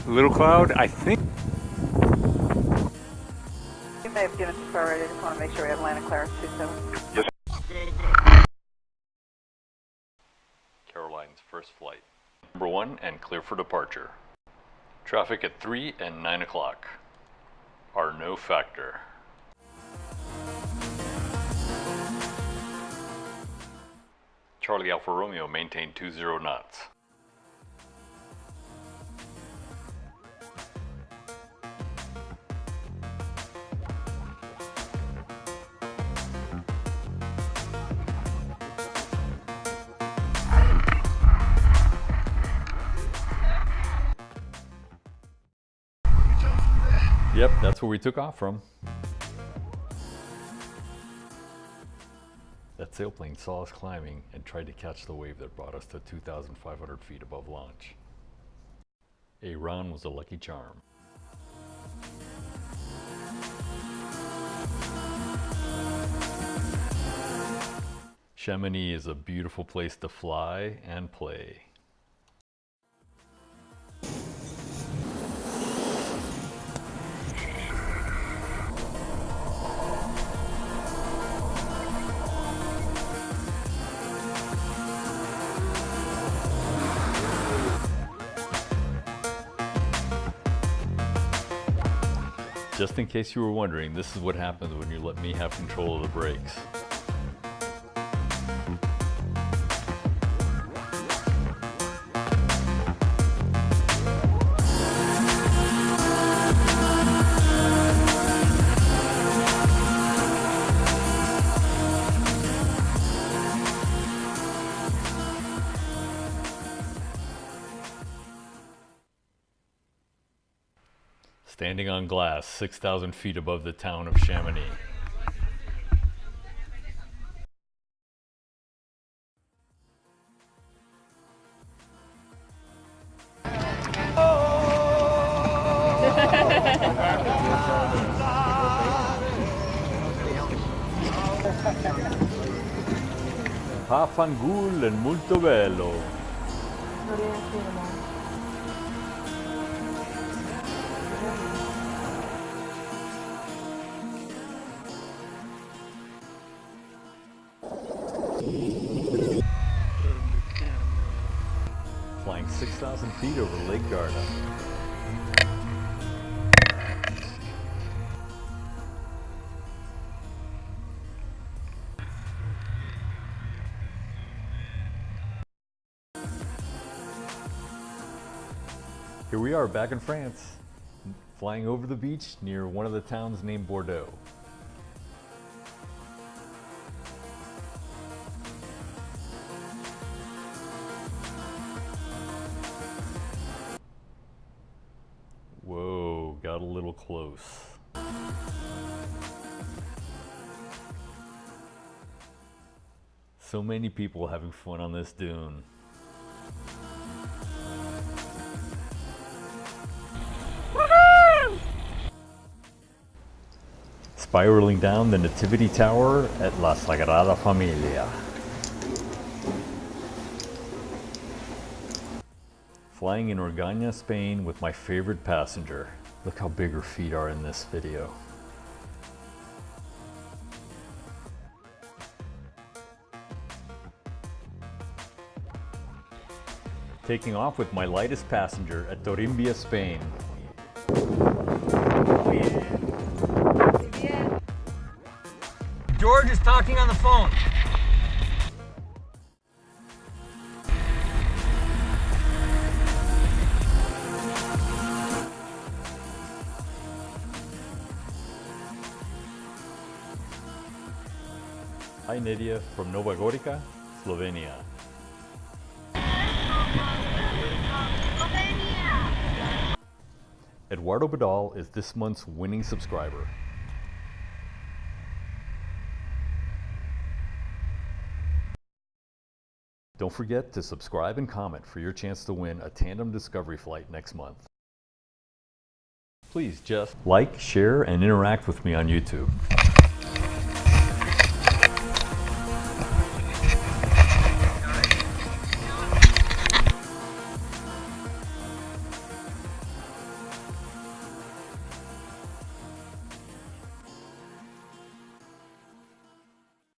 Little cloud, I think. You may have given us already. I just want to make sure we have landing clearance 27. Yes. Caroline's first flight. Number 1 and clear for departure. Traffic at 3 and 9 o'clock are no factor. Charlie Alfa Romeo maintain 20 knots. Yep, that's where we took off from. That sailplane saw us climbing and tried to catch the wave that brought us to 2,500 feet above launch. A round was a lucky charm. Chamonix is a beautiful place to fly and play. Just in case you were wondering, this is what happens when you let me have control of the brakes. Standing on glass, 6,000 feet above the town of Chamonix. Fangul e molto bello. Flying 6,000 feet over Lake Garda. Here we are back in France, flying over the beach near one of the towns named Bordeaux. Whoa, got a little close. So many people having fun on this dune. Spiraling down the Nativity Tower at La Sagrada Familia. Flying in Organya, Spain with my favorite passenger. Look how big her feet are in this video. Taking off with my lightest passenger at Torimbia, Spain. Oh yeah. George is talking on the phone. Hi Nadia from Nova Gorica, Slovenia. Eduardo Badal is this month's winning subscriber. Don't forget to subscribe and comment for your chance to win a Tandem Discovery Flight next month. Please just like, share, and interact with me on YouTube.